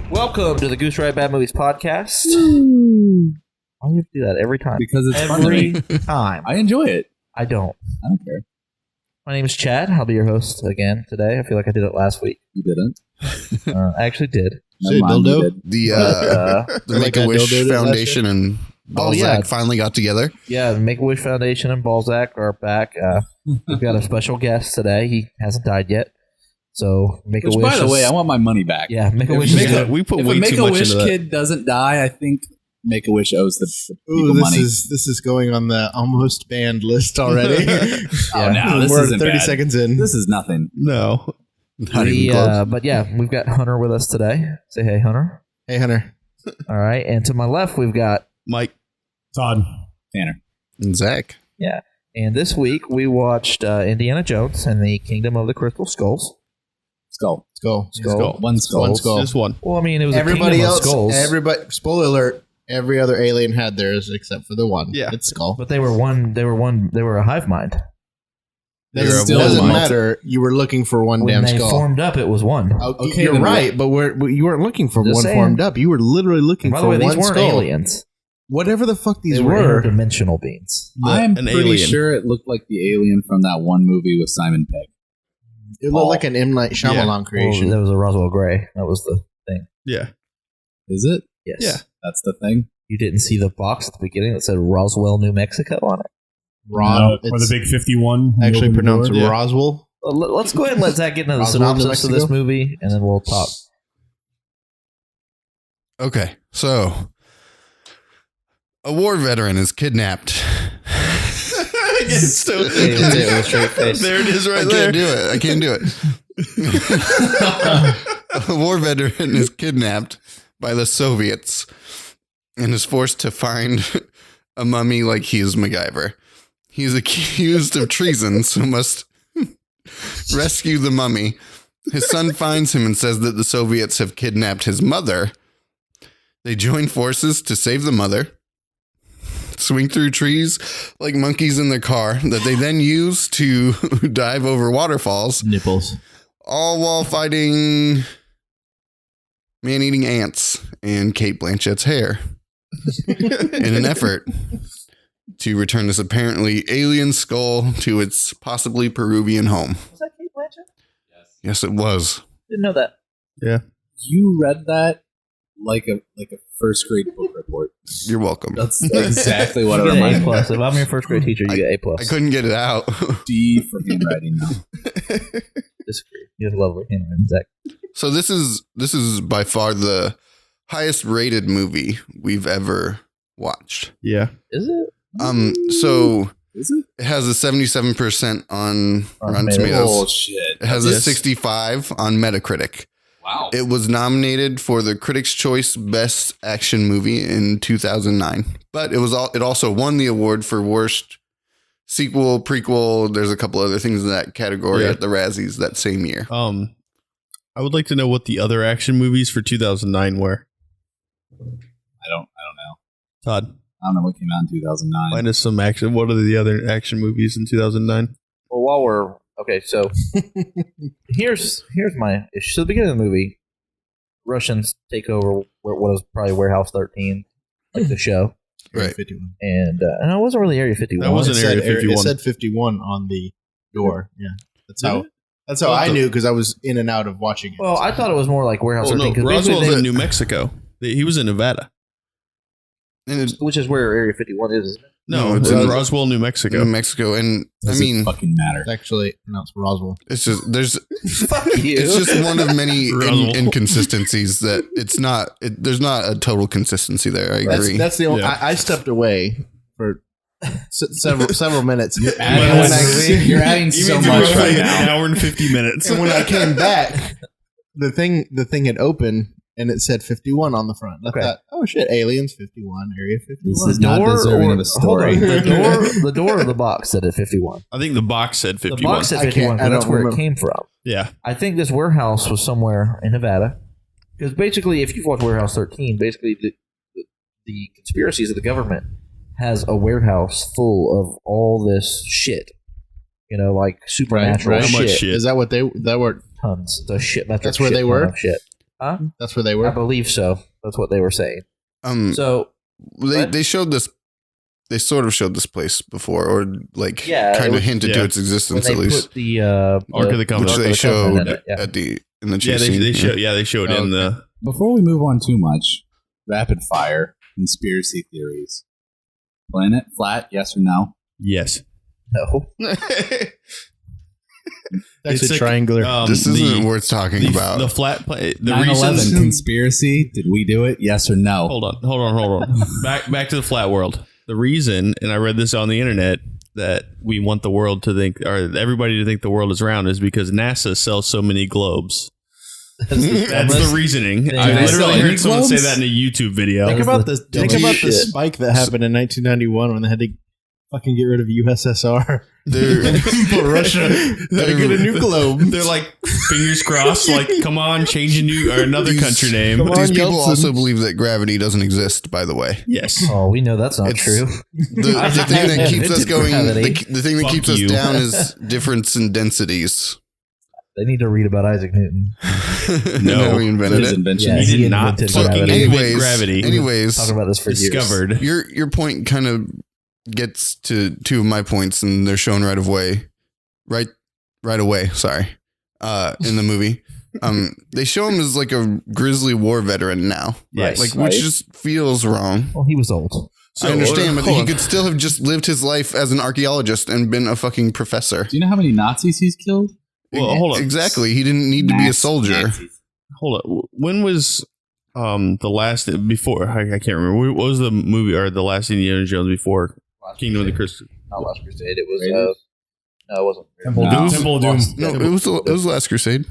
Welcome to the Goose, Riot, Bad Movies podcast. Why do you have to do that every time? Because it's every funny. time. I enjoy it. I don't. I don't care. My name is Chad. I'll be your host again today. I feel like I did it last week. You didn't. I actually did. Never mind, you did. The Make-A-Wish Foundation and Balzac finally got together. Yeah, the Make-A-Wish Foundation and Balzac are back. We've got a special guest today. He hasn't died yet. So Make-A-Wish. Which, by the way, I want my money back. Yeah, Make-A-Wish. We put If way a too much Make-A-Wish into that. kid doesn't die, I think Make-A-Wish owes the people This money. is going on the almost banned list already. Oh, no, this We're isn't 30 bad. seconds in. This is nothing. No. Not even close. But yeah, we've got Hunter with us today. Say hey, Hunter. Hey, Hunter. All right, and to my left we've got Mike. Todd. Tanner. And Zach. yeah. And this week we watched Indiana Jones and the Kingdom of the Crystal Skulls. Skull. Skull. One skull. One skull. Just one. Well, I mean, it was Everybody a Kingdom else, of Skulls, spoiler alert, every other alien had theirs except for the one. Yeah. It's Skull. but they were a hive mind. You're a Doesn't one. matter. You were looking for one When damn they skull. formed up, it was one. Okay, then you're right, but you weren't looking for Just one saying. formed up. You were literally looking By for the way, one these weren't skull. aliens. Whatever the fuck these They were were. interdimensional beings. I'm an pretty alien. sure it looked like the alien from that one movie with Simon Pegg. It looked like an M. Night Shyamalan Well, creation. that was a Roswell Gray. That was the thing. Yeah. Is it? Yes. Yeah. That's the thing? You didn't see the box at the beginning that said Roswell, New Mexico on it. Or the It's big 51. actually pronounced Yeah. Roswell. Let's go ahead and let Zach get into the Roswell, New synopsis of this Mexico? movie, and then we'll talk. Okay, so a war veteran is kidnapped. It's so there it is right there. I can't do it. A war veteran is kidnapped by the Soviets and is forced to find a mummy like he is MacGyver. He is accused of treason, so must rescue the mummy. His son finds him and says that the Soviets have kidnapped his mother. They join forces to save the mother, swing through trees like monkeys in their car that they then use to dive over waterfalls, Nipples. all while fighting man-eating ants and Kate Blanchett's hair in an effort to return this apparently alien skull to its possibly Peruvian home. Was that Kate Blanchett? Yes, it was. Didn't know that. You read that like a first grade book report. You're welcome. That's exactly what You it get an A reminded me plus. If I'm your first grade teacher, you get A I plus. couldn't get it out. of. D for handwriting now. Disagree. You have lovely handwriting, Zach. So this is by far the highest rated movie we've ever watched. Yeah. Is it? So Is it? it has a 77% on Rotten Tomatoes. Tomatoes. Oh, shit. It has a Yes. 65 on Metacritic. Wow. It was nominated for the Critics' Choice Best Action Movie in 2009, but it also won the award for worst sequel, prequel. There's a couple other things in that category Yeah. at the Razzies that same year. I would like to know what the other action movies for 2009 were. I don't know. Todd, I don't know what came out in 2009. minus some action. What are the other action movies in 2009? Well, while we're okay, so here's my issue. So the beginning of the movie, Russians take over what was probably Warehouse 13, like the show, Right. 51. and it wasn't really Area 51. That wasn't It said, Area 51. It said 51 on the door. Yeah. That's Did how. it? That's how What I the- knew because I was in and out of watching it. Well, I thought it was more like Warehouse Oh, 13, no, 'cause basically Roswell's they- in New Mexico. He was in Nevada. And it's which is where Area 51 is, isn't it? No, No, it's Roswell- in Roswell, New Mexico. in Mexico, and Does I mean, it fucking matter? It's actually pronounced Roswell. it's just there's Fuck you. it's just one of many Roswell. inconsistencies that it's not. There's not a total consistency there. I agree. That's the only. Yeah. I stepped away for several minutes. You're When I- You're adding so much right now. An hour and 50 minutes. and when I came back, the thing had opened and it said 51 on the front. I Okay. thought, oh shit, aliens 51, Area 51. This is not deserving of a story. Hold on, the door of the box said at 51. I think the box said The 51. box said I can't- 51, I because that's don't where remember. it came from. Yeah. I think this warehouse was somewhere in Nevada. Because basically, if you've watched Warehouse 13, basically the conspiracies of the government has a warehouse full of all this shit. You know, like supernatural Right. How much shit. shit? Is that what they that were? Tons. The shit metric That's where shit they ton were? of shit. Huh? That's where they I were. believe so. That's what they were saying. So they showed this. They sort of showed this place before, or like Yeah, kind it of was- hinted to its when existence they at least, put the Ark of the Covenant. which Ark they of the Covenant showed in it, yeah. at the in the Yeah, chase scene. they showed. Yeah, they showed in the. Before we move on too much, rapid fire conspiracy theories. Planet flat? Yes or no? Yes. No. That's It's a like, triangular. This isn't worth talking about. The flat plate. The 9/11 reasons. conspiracy? Did we do it? Yes or no? Hold on. Back to the flat world. The reason, and I read this on the internet, that we want the world to think, or everybody to think the world is round, is because NASA sells so many globes. That's the reasoning. They I sell literally any heard someone say globes? that in a YouTube video. Think about this. Think dumbest about the shit. spike that happened in 1991 when they had to fucking get rid of USSR. They're- Russia gotta get a new globe. They're like fingers crossed, like come on, change a new or another These- country name. Come on. These people Yeltsin. also believe that gravity doesn't exist. By the way, Yes. Oh, we know that's not It's- true. the thing that keeps us Invented going, gravity. the thing that Fuck keeps us you. down is difference in densities. They need to read about Isaac Newton. No. we invented His it. invention. Yeah, He he did not invented fucking gravity. invent gravity. Anyways, Talking about this for years. Discovered. your point kind of gets to two of my points, and they're shown right away. Sorry, in the movie, they show him as like a grizzly war veteran now, Yes. like Right. which just feels wrong. Well, he was old. I understand, but hold he on. could still have just lived his life as an archaeologist and been a fucking professor. Do you know how many Nazis he's killed? Well, hold on. Exactly, he didn't need to be a soldier. Nazis. Hold on. When was the last before? I can't remember. What was the movie or the last Indiana Jones before Kingdom of the Crystal? Not Last Crusade. It was. Raiders? No, it wasn't. Temple No. Doom. Temple of Doom. No, it was Last Crusade.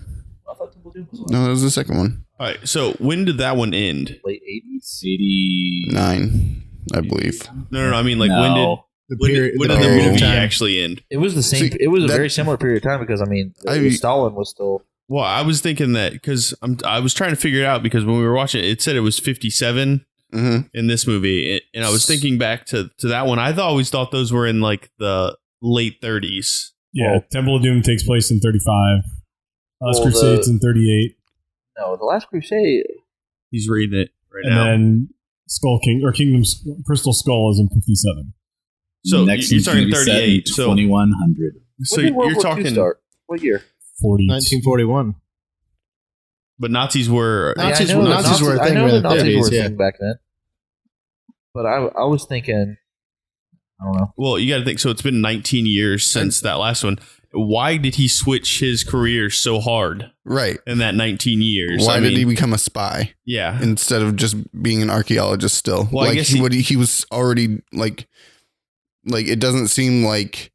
I thought Temple Doom was No, that was the second one. All right. So when did that one end? late 80s. 80. 9, I believe. No. I mean, like No. The when period, did, when the did the period of movie time. actually end? It was the same. See, it was a that- very similar period of time because Stalin was still. Well, I was thinking that because I was trying to figure it out because when we were watching it, it said it was 57 hmm in this movie, and I was thinking back to that one. I always thought those were in like the late 30s. Yeah, Well- Temple of Doom takes place in 35. Last Well, Crusade's in 38. No, the Last Crusade. He's reading it right And now. then Skull King or Kingdom's Crystal Skull is in 57. So Next you're one's talking gonna be set in 38. So 2100. so When did World you're War II talking, start? What year? 40. 1941. but Nazis were. Nazis I know were- the Nazis were a I thing know in the the Nazis were 30s, a yeah. thing back then. But I was thinking, I don't know. Well, you got to think. So it's been 19 years since that last one. Why did he switch his career so hard Right. in that 19 years? Why I did he mean, become a spy Yeah. instead of just being an archaeologist still? Well, I like guess he was already like it doesn't seem like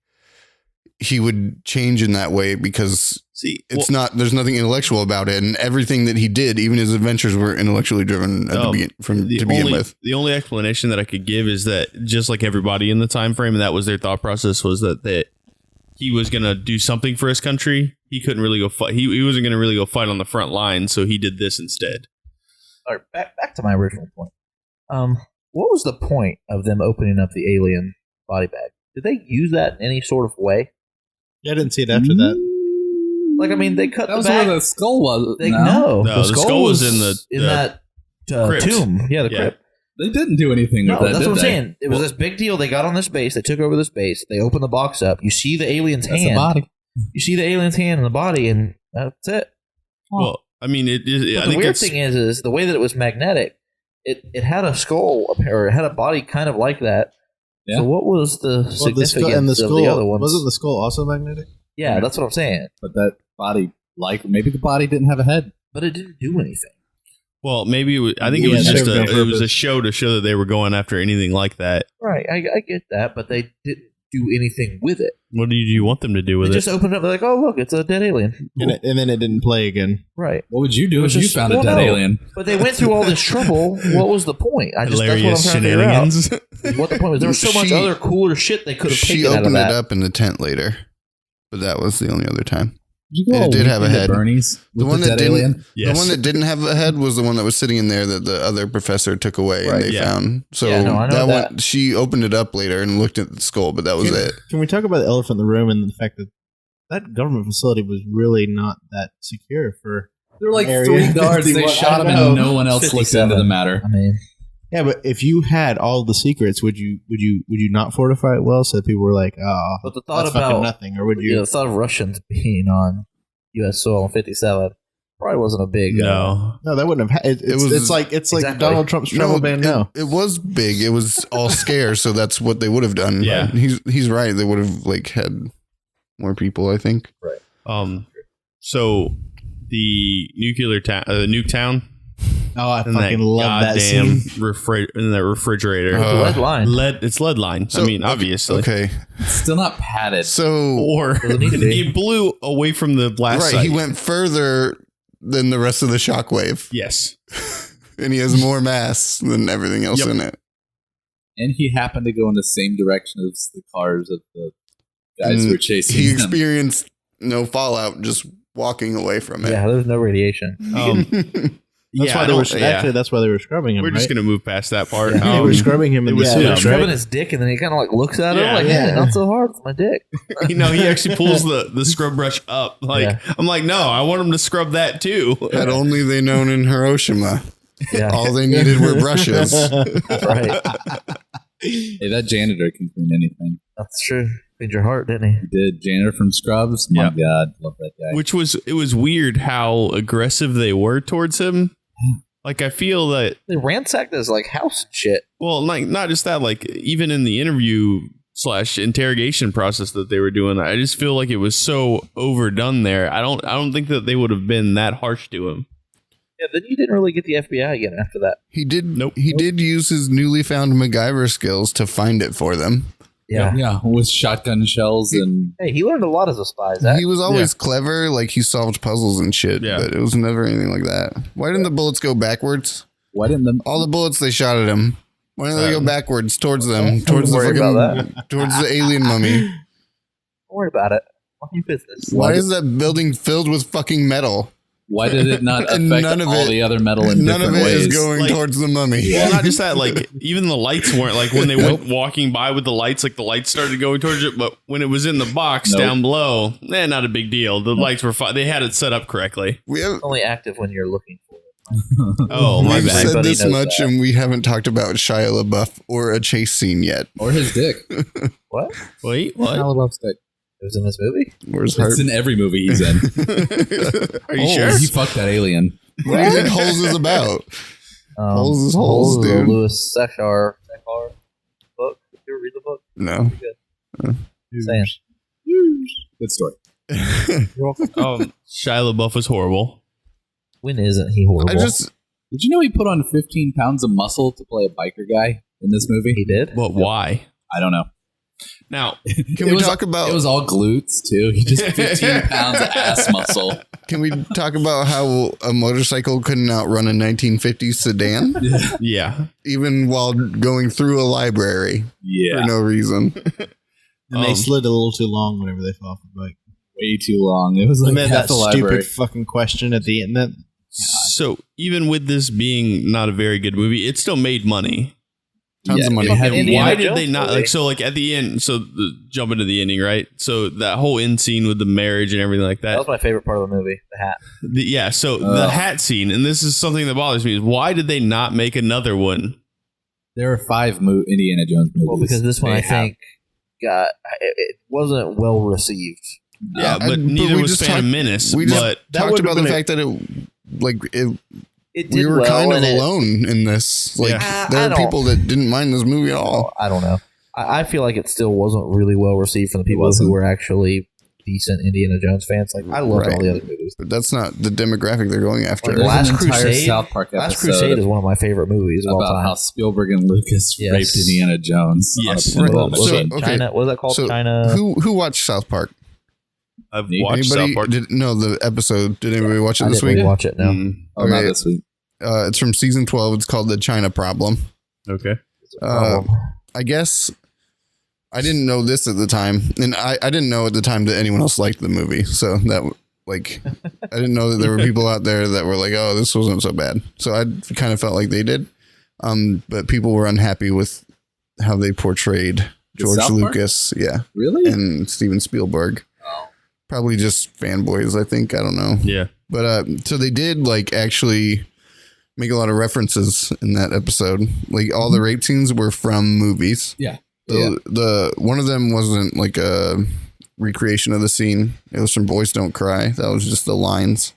he would change in that way because See, it's not there's nothing intellectual about it, and everything that he did, even his adventures were intellectually driven at No, to begin with. The only explanation that I could give is that just like everybody in the time frame, and that was their thought process, was that he was going to do something for his country. He couldn't really go fight. He wasn't going to really go fight on the front line, so he did this instead. All right, back to my original point. What was the point of them opening up the alien body bag? Did they use that in any sort of way? Yeah, I didn't see it after that. Like, I mean, they cut That the was bag. where the skull was. No, No, the skull was in that crypt. tomb. Yeah, the Yeah. crypt. They didn't do anything No, with that, that's did what I'm they? saying. It was this big deal. They got on this base. They took over this base. They opened the box up. You see the alien's That's hand. a body. You see the alien's hand in the body, and that's it. Well, I mean, it is. But I the think weird it's thing is the way that it was magnetic. It had a skull, or it had a body kind of like that. Yeah. So what was the Well, significance the of the other skull ones? wasn't the skull also magnetic? Yeah, that's what I'm saying. But that body, like, maybe the body didn't have a head. But it didn't do anything. well, maybe I think it Yeah, was that just served no it was a purpose. show to show that they were going after anything like that. Right, I get that, but they didn't do anything with it. What do you want them to do They with it? just opened it up. They're like, oh, look, it's a dead alien. And then it didn't play again. Right. What would you do Which if you is- found a well, dead no. alien? But they went through all this trouble. What was the point? That's what I'm Hilarious trying to figure out. shenanigans. What the point was? There was so much She- other cooler shit they could have She taken out of opened it that. up in the tent later, but that was the only other time. Did you go It all did have a weekend at head. Bernie's The with one the that dead didn't, alien? Yes. the one that didn't have a head was the one that was sitting in there that the other professor took away Right, and they yeah. found. So Yeah, no, I know that that. one, she opened it up later and looked at the skull, but that was it. Can we talk about the elephant in the room and the fact that that government facility was really not that secure for There were like Area 3 guards. They 51. shot him, I know. and no one else looked 57. into the matter. I mean, Yeah, but if you had all the secrets, would you not fortify it well so that people were like, oh, but the thought that's fucking about nothing, or would you know, you? the thought of Russians being on U.S. soil in '57 probably wasn't a big. No. No, that wouldn't have. It's like Exactly. Donald Trump's travel ban now. It was big. It was all scare, so that's what they would have done. Yeah. He's right. They would have like had more people, I think. So the Nuketown. Oh, I in fucking love that goddamn scene. in that refrigerator. lead line. It's lead line. I mean, obviously. Okay. It's still not padded. So Or Doesn't need to be. he blew away from the blast right, site. he went further than the rest of the shockwave, Yes. and he has more mass than everything else Yep. in it. And he happened to go in the same direction as the cars of the guys who were chasing He him. experienced no fallout just walking away from it. Yeah, there's no radiation. That's why they were actually. That's why they were scrubbing him. We're just right? gonna move past that part. They were scrubbing him. it In was the him. Yeah, suit, scrubbing right? his dick, and then he kind of like looks at Yeah. him like, Yeah. "Hey, not so hard with my dick." he actually pulls the scrub brush up. Like Yeah. I'm like, no, I want him to scrub that too. Had only they known in Hiroshima, Yeah, all they needed were brushes. that's right. Hey, that janitor can clean anything. That's true. Cleaned your heart, didn't he? He did. Janitor from Scrubs. My God, love that guy. It was weird how aggressive they were towards him. Like I feel that They ransacked his like house and shit. well, like not just that, like even in the interview / interrogation process that they were doing, I just feel like it was so overdone there. I don't think that they would have been that harsh to him. Yeah, then you didn't really get the FBI again after that. He did. Nope. He did use his newly found MacGyver skills to find it for them. Yeah. Yeah, with shotgun shells and Hey, he learned a lot as a spy, Zach. He was always clever, like he solved puzzles and shit, Yeah. but it was never anything like that. Why didn't the bullets go backwards? why didn't the All the bullets they shot at him. Why didn't they go backwards towards them, towards the worry about fucking, towards the alien mummy? Don't worry about it. Mind your business. Why is that building filled with fucking metal? why did it not affect And none of all it- the other metal in None of different it ways? is going Like- towards the mummy. Well, not just that, like even the lights weren't like when they went walking by with the lights, like the lights started going towards it, but when it was in the box Nope. down below, not a big deal. The lights were fine. They had it set up correctly. We have It's only active when you're looking for it. Oh, my we've bad. said Everybody this knows much, that. and we haven't talked about Shia LaBeouf or a chase scene yet. Or his dick. What? Wait, what? Shia dick. It was in this movie? Where's heart? It's in every movie he's in. Are you sure? He fucked that alien. What do you think Holes is about? Holes is holes, is a dude. Lewis Sechar book. Did you ever read the book? No. Saying. Good story. Shia LaBeouf was horrible. When isn't he horrible? Did you know he put on 15 pounds of muscle to play a biker guy in this movie? He did? But why? I don't know. Now, Can we talk about? It was all glutes too. He just 15 pounds of ass muscle. Can we talk about how a motorcycle couldn't outrun a 1950s sedan, yeah. even while going through a library Yeah, for no reason? And they slid a little too long whenever they fell off the bike. way too long. It was like Man, half that the library. stupid fucking question at the end. That So even with this being not a very good movie, it still made money. Tons of money. it had- And Indiana why did Jones they not movie. like? So like at the end, jump into the ending, right? So that whole end scene with the marriage and everything like That that. was my favorite part of the movie, the hat. Yeah. So the hat scene, and this is something that bothers me: is why did they not make another one? There are 5 Indiana Jones movies. Well, because this one, They I have- think, it wasn't well received. Yeah, but but neither we was just Phantom talked- Menace. We But just talked would've about the been fact that It did we were well, kind of and alone in this. Like Yeah. there I are don't- people that didn't mind this movie at all. I don't know. I feel like it still wasn't really well received from the people wasn't. who were actually decent Indiana Jones fans. Like, I loved all Right. the other movies. But that's not the demographic they're going after. Like, There's Last an entire Crusade? South Park episode Last Crusade is one of my favorite movies of all about time. how Spielberg and Lucas Yes. raped Indiana Jones. Yes. on a pinball Right. So- machine. okay. China, what is that called? So China. who watched South Park? I've Me? watched South Anybody Park. did no the episode? Did anybody watch it I this didn't week? watch it now. Oh, not Okay. this week. It's from season 12. It's called The China Problem. Okay. I guess I didn't know this at the time, and I didn't know at the time that anyone else liked the movie. So that like I didn't know that there were people out there that were like, "Oh, this wasn't so bad." So I kind of felt like they did, but people were unhappy with how they portrayed The George South Park? Lucas, yeah, Really? and Steven Spielberg. Probably just fanboys, I think. I don't know. Yeah. But so they did like actually make a lot of references in that episode. Like all the rape scenes were from movies. Yeah. The one of them wasn't like a recreation of the scene. It was from Boys Don't Cry. That was just the lines.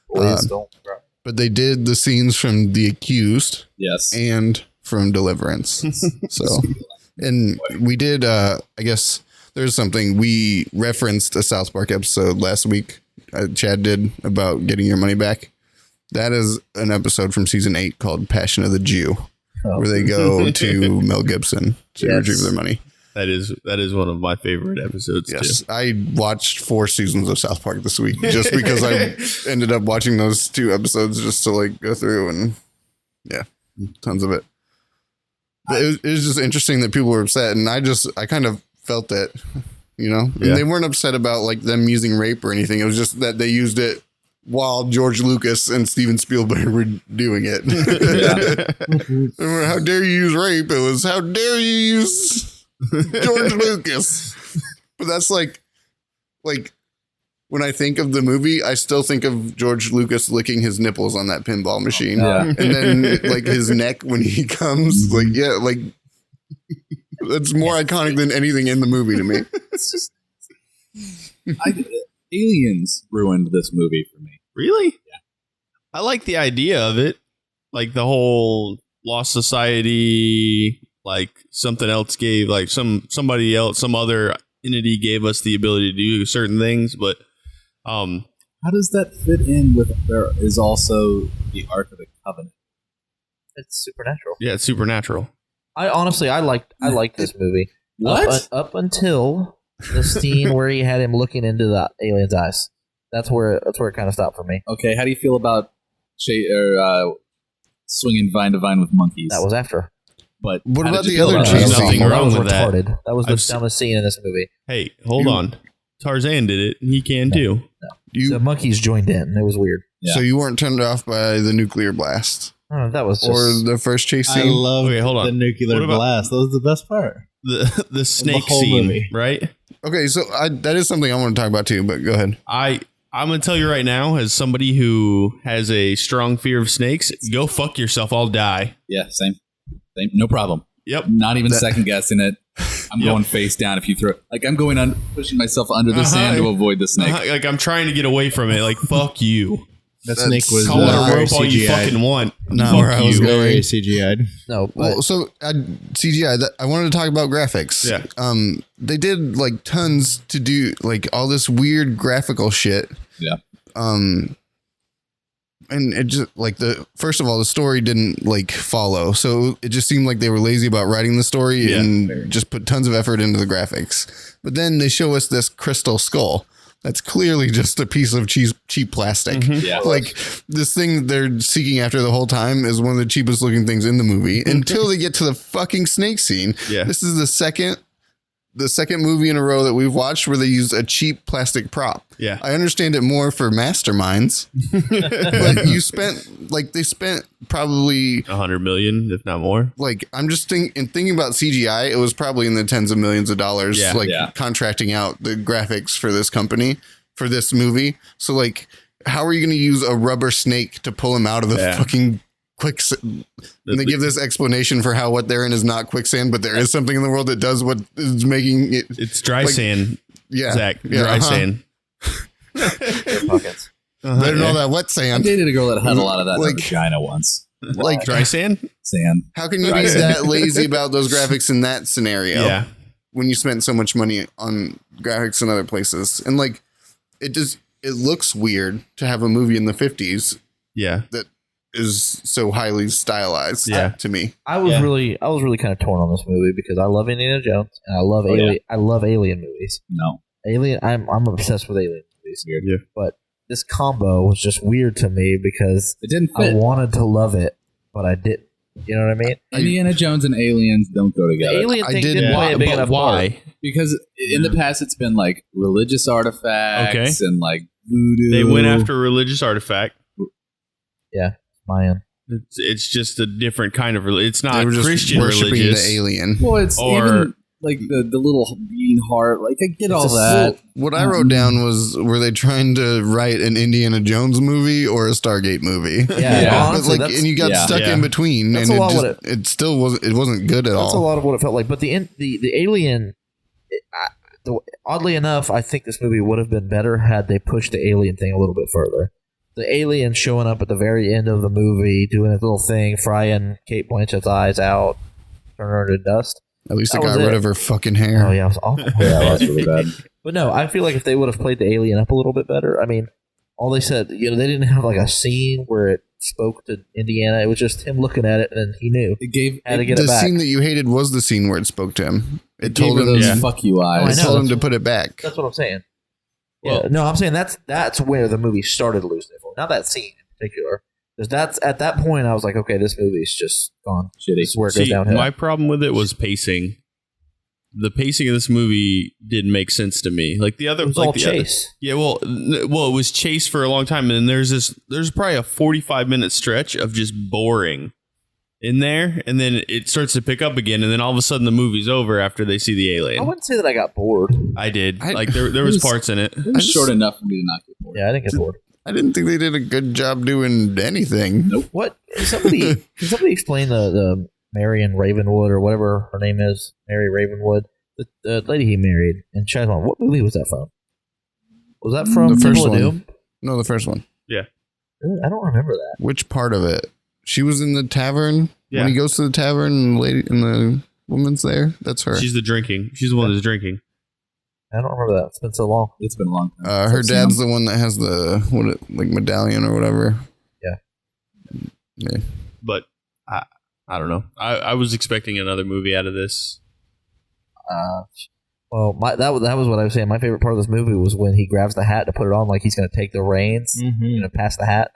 Boys don't cry. But they did the scenes from The Accused Yes. and from Deliverance. So, and we did, I guess there's something we referenced a South Park episode last week. Chad did about getting your money back. That is an episode from season 8 called Passion of the Jew, where they go to Mel Gibson to retrieve their money. That is one of my favorite episodes. Yes, too. I watched 4 seasons of South Park this week just because I ended up watching those 2 episodes just to like go through and tons of it. But it was just interesting that people were upset, and I kind of felt it, and they weren't upset about like them using rape or anything. It was just that they used it while George Lucas and Steven Spielberg were doing it. How dare you use rape? It was how dare you use George Lucas. But that's like when I think of the movie, I still think of George Lucas licking his nipples on that pinball machine. And then like his neck when he comes, that's more iconic than anything in the movie to me. It's just Aliens ruined this movie for me. Really? Yeah. I like the idea of it, like the whole lost society. Like something else gave, like somebody else, some other entity gave us the ability to do certain things, but how does that fit in with there is also the Ark of the Covenant? It's supernatural. Yeah, it's supernatural. I liked this movie. What? Up until the scene where he had him looking into the alien's eyes. That's where it kind of stopped for me. Okay, how do you feel about swinging vine to vine with monkeys? That was after. But what how about did you the feel other about chase it? Nothing scene? wrong was with that. retarded. That was the I've dumbest scene in this movie. Hey, hold on. Tarzan did it, and he can too. The monkeys joined in. It was weird. Yeah. So you weren't turned off by the nuclear blast That was just... or the first chase I scene? love Okay, hold on. the nuclear What about- blast. That was the best part. The snake whole scene, movie. right? Okay, so that is something I want to talk about too, but go ahead. I'm gonna tell you right now, as somebody who has a strong fear of snakes, go fuck yourself. I'll die. Yeah, same. No problem. Yep. Not even second guessing it. I'm Yep. going face down if you throw it. Like I'm going on pushing myself under the sand to avoid the snake. Like I'm trying to get away from it. Like fuck you. That snake was Call it a very rope all you CGI'd. fucking want. Not Fuck where I was you. going. Very CGI'd. No, but Well, so CGI. I wanted to talk about graphics. Yeah. They did like tons to do like all this weird graphical shit. Yeah. And it just like first of all, the story didn't like follow, so it just seemed like they were lazy about writing the story and just put tons of effort into the graphics. But then they show us this crystal skull that's clearly just a piece of cheap plastic. Yeah. Like this thing they're seeking after the whole time is one of the cheapest looking things in the movie until they get to the fucking snake scene. Yeah. This is the second movie in a row that we've watched where they used a cheap plastic prop. Yeah. I understand it more for masterminds, but they spent probably 100 million, if not more. like, I'm just thinking about CGI. It was probably in the tens of millions of dollars, contracting out the graphics for this company, for this movie. So like, how are you going to use a rubber snake to pull him out of the fucking quicksand? And they give this explanation for how what they're in is not quicksand, but there is something in the world that does what is making it. It's dry like, sand. Yeah. Zach. Yeah, Dry sand. air pockets. Better than all that wet I sand. dated a girl that had a lot of that in her Like- vagina once. Like, Dry sand? Sand. how can you be that lazy about those graphics in that scenario? Yeah. When you spent so much money on graphics in other places, and like, it looks weird to have a movie in the 50s Yeah. that is so highly stylized. To me, I was really kind of torn on this movie because I love Indiana Jones and I love Alien. I love Alien movies. No. Alien. I'm obsessed with Alien movies. Weird. Yeah. But this combo was just weird to me because It didn't I fit. wanted to love it, but I didn't. You know what I mean? Indiana Jones and aliens don't go The together. Alien I thing did didn't play a big But enough why? part. Because in the past it's been like religious artifacts and like voodoo. They went after a religious artifact. Mayan. It's just a different kind of religion. It's not they were just Christian worshiping religious. the alien. Well, it's Or- even like the little beating heart. Like I get all It's a that. What I wrote down was, were they trying to write an Indiana Jones movie or a Stargate movie? Yeah, honestly, Like, and you got stuck in between, That's and a lot it, what it still wasn't good at that's a all. lot of what it felt like. But the alien, oddly enough, I think this movie would have been better had they pushed the alien thing a little bit further. The alien showing up at the very end of the movie, doing his little thing, frying Kate Blanchett's eyes out, turning her into dust. At least it That was got rid it. of her fucking hair. Oh yeah, it was awful. Yeah, that was really bad. But no, I feel like if they would have played the alien up a little bit better, I mean, all they said, they didn't have like a scene where it spoke to Indiana. It was just him looking at it, and then he knew It gave had to get The it back. scene that you hated was the scene where it spoke to him. It gave told her him, those yeah. fuck you I eyes. it know. told him to put it back. That's what I'm saying. Well- Yeah, no, I'm saying that's where the movie started losing it for. Not that scene in particular, because that's at that point I was like, okay, this movie's just gone. Shitty. This is where it goes See, downhill. my problem with it was pacing. The pacing of this movie didn't make sense to me. Like the other, It was like all the other- chase. yeah, well, it was chase for a long time, and then there's probably a 45-minute stretch of just boring in there, and then it starts to pick up again, and then all of a sudden the movie's over after they see the I alien. wouldn't say that I got bored. I did. I- Like there was It was- parts in it. It was short enough for me to not get bored. Yeah, I didn't get bored. I didn't think they did a good job doing anything. What? Can somebody explain the Marion Ravenwood or whatever her name is? Mary Ravenwood, the lady he married in Chazwan. What movie was that from? Was that from The first Temple of one. Doom? No, the first one. I don't remember that. Which part of it? She was in the tavern Yeah. when he goes to the tavern and the woman's there. That's her. She's the one that's drinking. I don't remember that. It's been so long. It's been a long time. Her dad's the one that has the medallion or whatever. Yeah. But I don't know. I was expecting another movie out of this. Well, that was what I was saying. My favorite part of this movie was when he grabs the hat to put it on, like he's going to take the reins, pass the hat,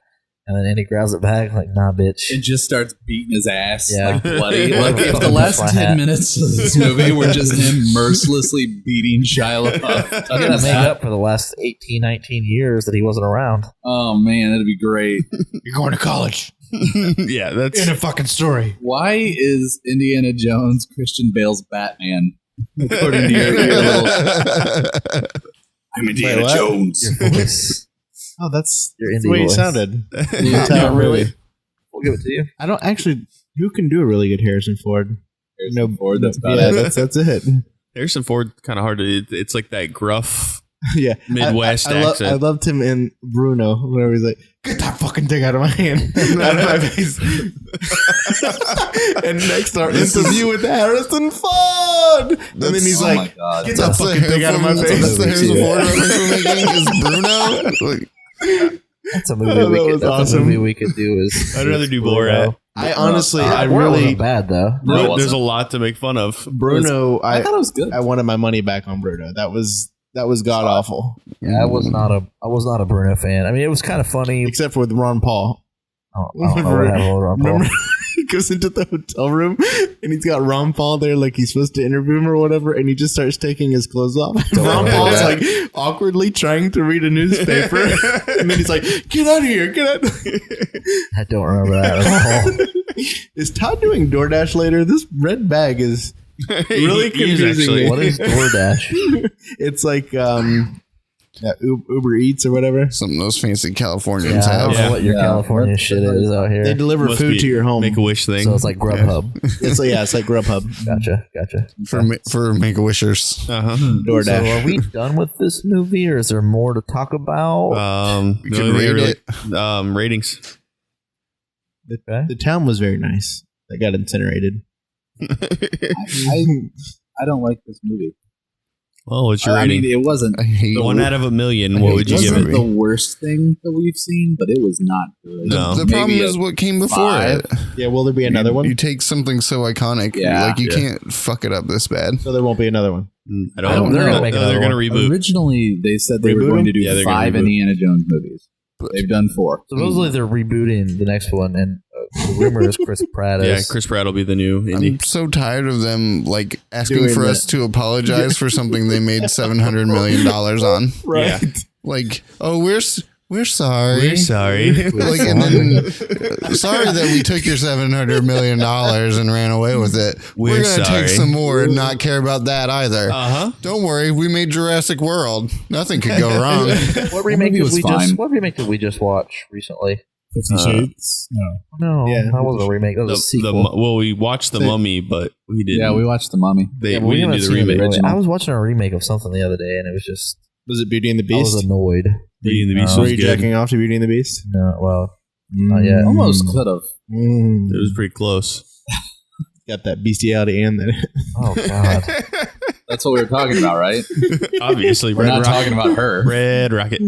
and then Andy grabs it back, like, nah, bitch. It just starts beating his ass Yeah. like bloody. Like if the Fucking last my 10 hat. minutes of this movie were just him mercilessly beating Shia LaBeouf. He's going to make up for the last 18, 19 years that he wasn't around. Oh man, that'd be great. You're going to college. Yeah, that's In a fucking story. Why is Indiana Jones Christian Bale's Batman? According to your little, I'm Indiana what? Jones. Your voice. Oh, that's Your the indie way it voice. sounded. The Yeah, entire really. movie. We'll give it to you. I don't actually. Who can do a really good Harrison Ford? Harrison Ford, that's about yeah, it. that's it. Harrison Ford. Kind of hard to. It's like that gruff Yeah, Midwest I accent. I loved him in Bruno, where he's like, "Get that fucking thing out of my hand, out of my face." And next, our interview with Harrison Ford, and then he's Oh like, my god. "Get that fucking thing out of my face." That's the Harrison Ford reference we're making is Bruno. Like, That's a movie Oh, we that could. was That's awesome. a movie we could do. Is I'd rather do Bruno. Borat. I honestly, I Borat really, wasn't bad though. No, it There's wasn't. a lot to make fun of. Bruno, I thought it was good. I wanted my money back on Bruno. That was god awful, Yeah, I was not a Bruno fan. I mean, it was kind of funny. except for with Ron Paul. I don't know what happened with Ron Paul. Remember, he goes into the hotel room and he's got Ron Paul there, like he's supposed to interview him or whatever, and he just starts taking his clothes off. Ron Paul's like awkwardly trying to read a newspaper, and then he's like, "Get out of here! Get out!" I don't remember that at all. Is Todd doing DoorDash later? This red bag is really He is confusing actually. me. What is DoorDash? It's like Uber Eats or whatever. something those fancy Yeah, Californians I don't have. know what your Yeah. California shit is out They here. deliver Must food be to your home. Make a wish thing. So it's like Grubhub. It's like Grubhub. Gotcha. For Make-A-Wishers. uh-huh. So DoorDash. are we done with this movie, or is there more to talk about? We the could only rate thing really- ratings. Okay. The town was very nice. That got incinerated. I don't like this movie. Well, what's your I rating? mean, it wasn't I hate 1 out of a million. I What hate would you it give wasn't it? the worst thing that we've seen, but it was not good. No. The Maybe problem a is what came before 5. it. Yeah, will there be another one? You take something so iconic, Yeah. like you Yeah. can't fuck it up this bad. So there won't be another one. I I don't- don't they're know. gonna make No, another they're going to one. reboot. Originally, they said they were Reboot going to do them? Yeah, they're gonna 5 reboot. Indiana Jones movies. They've done 4. Supposedly they're rebooting the next one, and the rumor is Chris Pratt is. Yeah, Chris Pratt will be the new Indy. I'm so tired of them like asking Doing for that. us to apologize for something they made $700 million on. Right. Like, oh, we're we're sorry. We're sorry. Like, and then, sorry that we took your $700 million and ran away with it. We're going to take some more and not care about that either. Don't worry, we made Jurassic World. Nothing could go wrong. What remake movie did was we fine. just? What remake did we just watch recently? 50 Shades? No. No, Yeah. that wasn't a remake. That was a sequel. Well, we watched The Mummy, but we didn't. Yeah, we watched The Mummy. we haven't didn't do the seen remake. original. I was watching a remake of something the other day, and it was just Was it Beauty and the I was Beast? annoyed. Beauty and the Beast Were was you good. jacking off to Beauty and the Beast? No, well, not yet. Almost could have. It was pretty close. Got that bestiality in there. Oh God. That's what we were talking about, right? Obviously, We're Red not Rocket. talking about her. Red Rocket.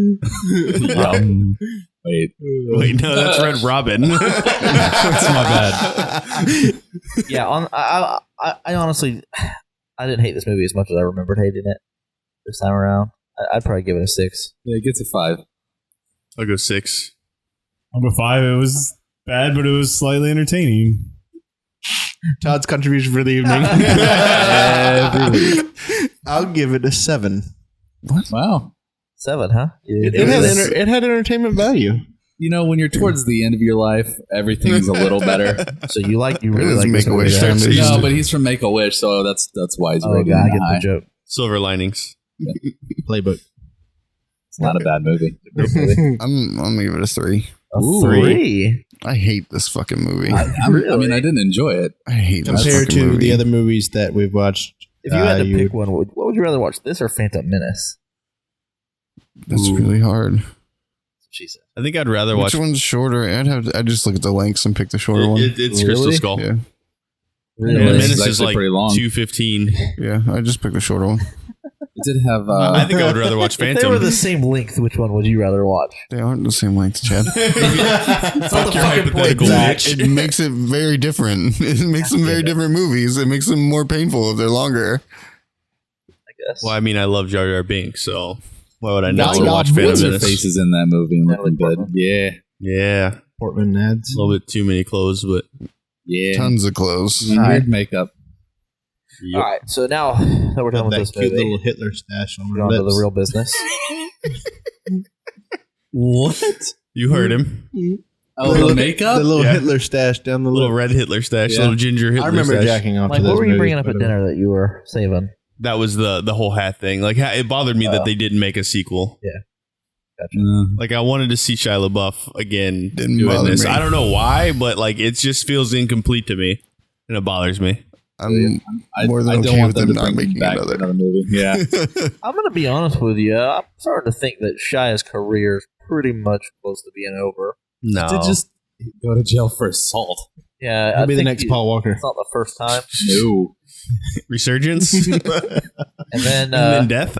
Wait. Wait, no, that's Red Robin. That's my bad. Yeah, I honestly, I didn't hate this movie as much as I remembered hating it this time around. I'd probably give it a 6. Yeah, it gets a 5. I'll go 6. I'll go 5. It was bad, but it was slightly entertaining. Todd's contribution for the evening. Every week. I'll give it a 7. Wow. 7, huh? It had entertainment value. You know, when you're towards the end of your life, everything's a little better. So you really It is like this Make-A-Wish movie, time. yeah? No, but he's from Make-A-Wish, so that's why he's Oh rated God, I that get high. the joke. Silver Linings. Playbook. It's not a bad movie. I'm gonna give it a 3. A Ooh. 3. I hate this fucking movie. I mean, I didn't enjoy it. I hate this Compared fucking to movie. the other movies that we've watched, If you had to you pick one, what would you rather watch? This or Phantom Menace? That's really hard. She said. I think I'd rather Which watch. one's shorter? I'd just look at the lengths and pick the shorter one. It's Crystal Really? Skull. Yeah, Really? Yeah, Menace this is is actually like pretty long. 2:15. yeah. I just picked the shorter one. It did have. I think I would rather watch If they Phantom. were the same length, which one would you rather watch? They aren't the same length, Chad. That's not the your fucking point, hypothetical Zach. bitch. It makes it very different. It makes them very different movies. It makes them more painful if they're longer. I guess. Well, I mean, I love Jar Jar Binks, so why would I not What's want to watch Phantom her Menace? faces in that movie and Natalie looking good. Portman. Yeah. Yeah, Portman ads. a little bit too many clothes, but Yeah. Tons of clothes. Weird makeup. All right, so now that we're done with That this cute movie, little Hitler stash on we're her on to lips. the real business. What? you heard him. Oh, the makeup? The little Yeah. Hitler stash down the Little lip. red Hitler stash, Yeah. little ginger Hitler I remember stash. jacking off Like, to what those were you movies, bringing up at but, dinner that you were saving? That was the whole hat thing. Like, it bothered me that they didn't make a sequel. Gotcha. Like, I wanted to see Shia LaBeouf again Didn't doing bother this. me. I don't know why, but like, it just feels incomplete to me, and it bothers me. I'm more than I don't okay want with them them to not bring making back another. movie. Yeah. I'm going to be honest with you. I'm starting to think that Shia's career is pretty much close to being over. No, To just go to jail for assault. Yeah, He'll I be the think next Paul Walker. It's not the first time. No. resurgence And then, and then death.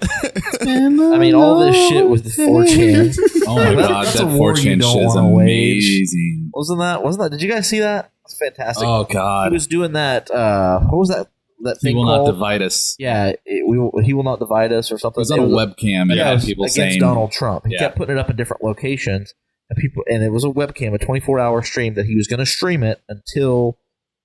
I mean, all this shit with the 4chan. Oh my god, That's that a war you 4chan don't shit is wanna wage. amazing. Wasn't that? Did you guys see that? It's fantastic. Oh He god. was doing that. What was that He thing will not called? divide us. Yeah, he will not divide us or It something. was on a webcam and Yeah, had it was people against saying Donald Trump. He Yeah. kept putting it up in different locations, and it was a webcam, a 24-hour stream that he was going to stream it until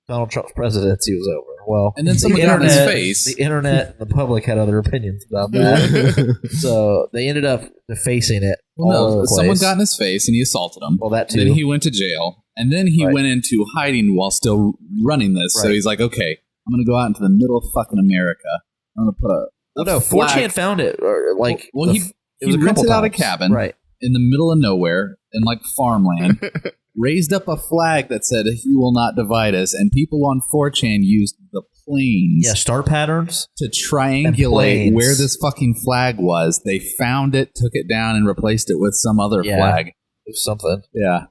Donald Trump's presidency was over. Well, And then the someone got in his internet- face. The internet and the public had other opinions about that, so they ended up defacing it. all over Well, no, the someone place. got in his face and he assaulted him. Well, that too. Then he went to jail. And then he Right. went into hiding while still running this. So Right. he's like, okay, I'm going to go out into the middle of fucking America. I'm going to put a Well, no, flag- 4chan found it. Or like, Well, he it was a couple rented out a times. cabin right? in the middle of nowhere in like farmland, raised up a flag that said, he will not divide us. And people on 4chan used the planes Yeah, star patterns. to And triangulate planes. where this fucking flag was. They found it, took it down, and replaced it with some other Yeah. flag. It was something. Yeah.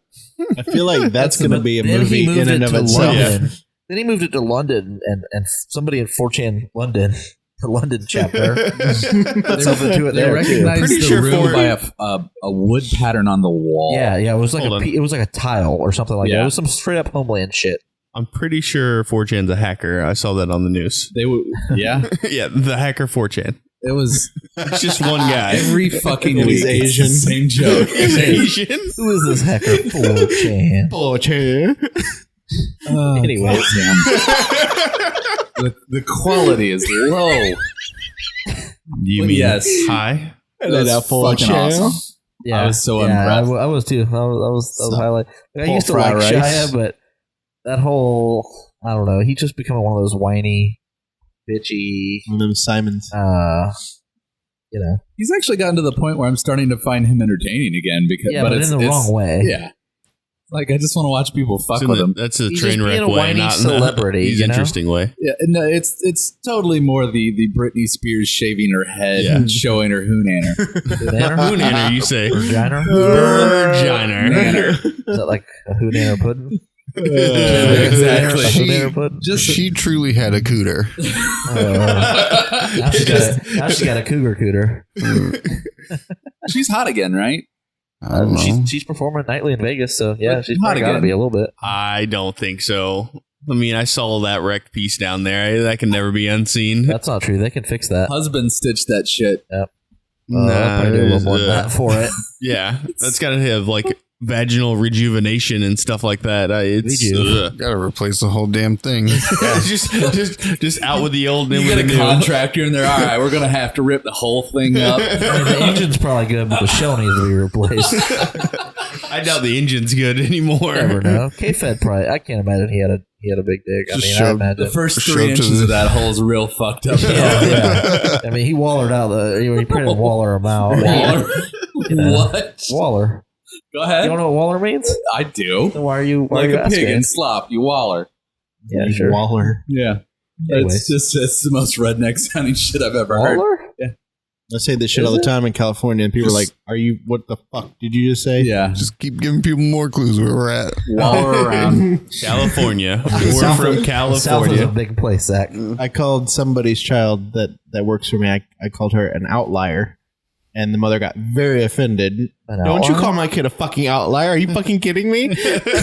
I feel like that's going to be a Then movie he moved in it and of to itself. London. Then he moved it to London, and somebody in 4chan London, the London chapter, put something to it They there too. recognized Pretty the sure room for- by a wood pattern on the wall. Yeah, it was like Hold on. it was like a tile or something like that. Yeah. It was some straight up Homeland shit. I'm pretty sure 4chan's a hacker. I saw that on the news. They would. Yeah. Yeah, the hacker 4chan. It was It's just one guy. every fucking And week. he's it's Asian. the same joke. He's Asian. Who is this hacker 4chan? Oh, chair. Anyway. Damn. The quality is low. You But mean yes. high? That's that full fucking chair. awesome. Yeah, I was so yeah, impressed. I was too. That was So, highlight. I Paul used to Fry like rice. Shia, but that whole I don't know. He just become one of those whiny, bitchy. One of them Simons. You know, He's actually gotten to the point where I'm starting to find him entertaining again. Because, yeah, but in the wrong way. Yeah. Like, I just want to watch people fuck It's in with the- him. That's a He's train just being wreck a way, whiny not celebrity, He's you know? interesting way. Yeah, no, it's totally more the Britney Spears shaving her head Yeah. and showing her hoonaner. Hoonaner, you say? Vagina? Virginer. Is that like a hoonaner pudding? Exactly. A She- hoonaner pudding? She truly had a cooter. Now she got a cougar cooter. She's hot again, right? I don't know. She's performing nightly in Vegas, so yeah, But she's hot probably got to again. be a little bit. I don't think so. I mean, I saw that wrecked piece down there. That can never be unseen. That's not true. They can fix that. Husband stitched that shit. They'll probably do a little more than uh, that for it. Yeah, that's got to have like vaginal rejuvenation and stuff like that. It's do. Gotta replace the whole damn thing. just out with the old and in You with get the a new. contractor in there. All right, we're gonna have to rip the whole thing up. I mean, the engine's probably good, but the shell needs to be replaced. I doubt the engine's good anymore. Never know. K-Fed probably. I can't imagine he had a big dig. I Just mean, I showed imagine. The first Show 3 to inches the- of that hole's real fucked up. yeah. I mean, he wallered out he printed Waller him out. Waller? Yeah. What? Waller. Go You ahead. don't know what Waller means? I do. Then why are you Like you a pig asking? in slop, you waller. Yeah, sure. Waller. Yeah. Anyways. It's the most redneck sounding shit I've ever heard. Waller? I say this shit all the time in California, and people are like, "Are you? What the fuck did you just say?" Yeah. Just keep giving people more clues where we're at. Waller around. California. We're South from is a California. big place, Zach. I called somebody's child that works for me. I called her an outlier, and the mother got very offended. Don't you call my kid a fucking outlier? Are you fucking kidding me?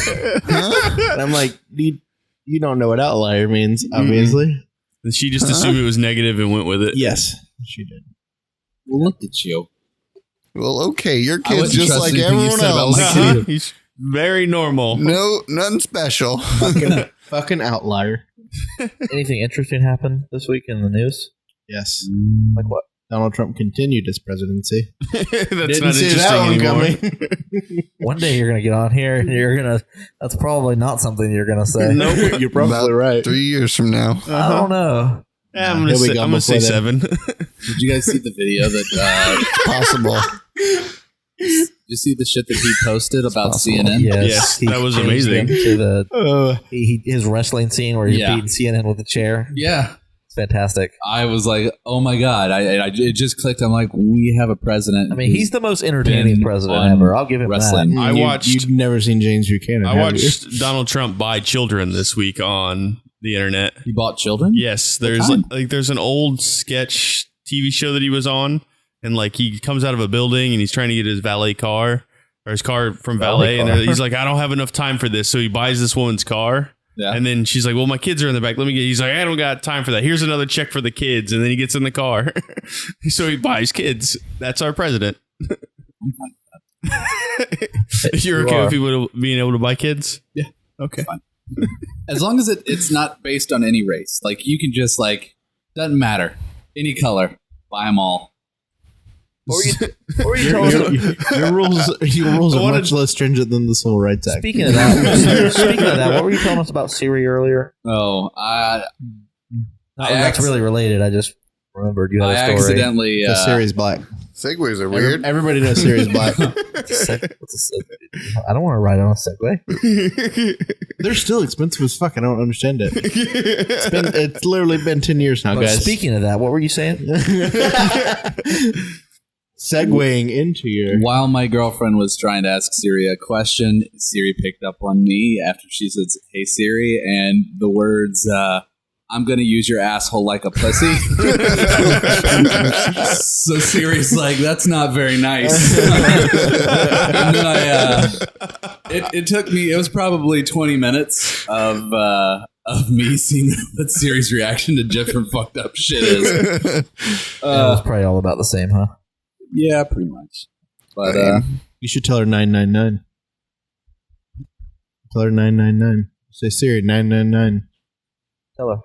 And I'm like, you don't know what outlier means, obviously. And she just assumed it was negative and went with it. Yes, she did. Look at you. Well, okay, your I kid's wouldn't just trust like anything you everyone said about else. my Uh-huh. He's very normal. No, nothing special. Fucking outlier. Anything interesting happened this week in the news? Yes. Like what? Donald Trump continued his presidency. That's Didn't not see interesting that one anymore. coming. One day you're gonna get on here and that's probably not something you're gonna say. Nope, you're probably About right. 3 years from now. I don't know. Yeah, I'm He'll be gonna gone say before then. 7. Did you guys see the video that Possible. did you see the shit that he posted about possible. CNN? Yes, he that was changed amazing. him to the Uh, his wrestling scene where he's Yeah. beating CNN with a chair. Yeah. It's fantastic. I was like, oh my God. It just clicked. I'm like, we have a president. I mean, he's the most entertaining been president on ever. I'll give him wrestling. that. I you- watched- You've never seen James Buchanan. I have you? watched Donald Trump buy children this week on the internet. He bought children? Yes, there's kind? there's an old sketch TV show that he was on, and like he comes out of a building and he's trying to get his valet car or his car from Valet valet, car. and he's like, I don't have enough time for this, so he buys this woman's car. Yeah. And then she's like, well, my kids are in the back. Let me get. He's like, I don't got time for that. Here's another check for the kids. And then he gets in the car. So he buys kids. That's our president. You're You okay are. with people being able to buy kids? Yeah. Okay. Fine. As long as it's not based on any race. Like, you can just, like, doesn't matter. Any color. Buy them all. What were you telling us? Your rules are What much less stringent than the Civil Rights Act. Speaking of that, what were you telling us about Siri earlier? Oh, That's really related. I just remembered you I had a story. accidentally. The series black. Segways are weird. Everybody knows series black. I don't want to ride on a Segway. They're still expensive as fuck. I don't understand it. It's literally been 10 years now, But guys. speaking of that, what were you saying? Segueing into your. While my girlfriend was trying to ask Siri a question, Siri picked up on me after she said, "Hey Siri," and the words, "I'm going to use your asshole like a pussy." So Siri's like, "That's not very nice." And then it took me. It was probably 20 minutes of me seeing what Siri's reaction to different fucked up shit is. It was probably all about the same, huh? Yeah, pretty much. But You should tell her 999. Tell her 999. Say Siri 999. Tell her.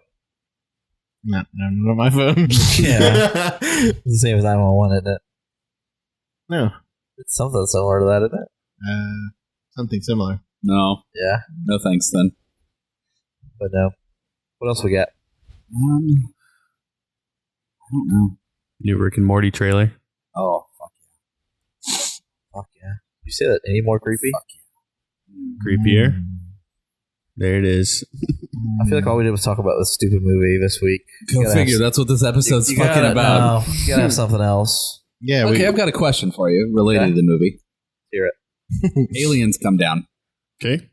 Not on my phone. Yeah. It's the same as 911, isn't it? No. It's something similar to that, isn't it? Something similar. No. Yeah, No thanks then. but no. What else we got? I don't know. New Rick and Morty trailer. Oh, fuck. Fuck yeah. Did you say that any more creepy? Creepier. There it is. I feel like all we did was talk about this stupid movie this week. Go You gotta figure. have- That's what this episode's you fucking gotta- about. No, you gotta have something else. Yeah. Okay, I've got a question for you related Okay. to the movie. Hear it. Aliens come down, Okay.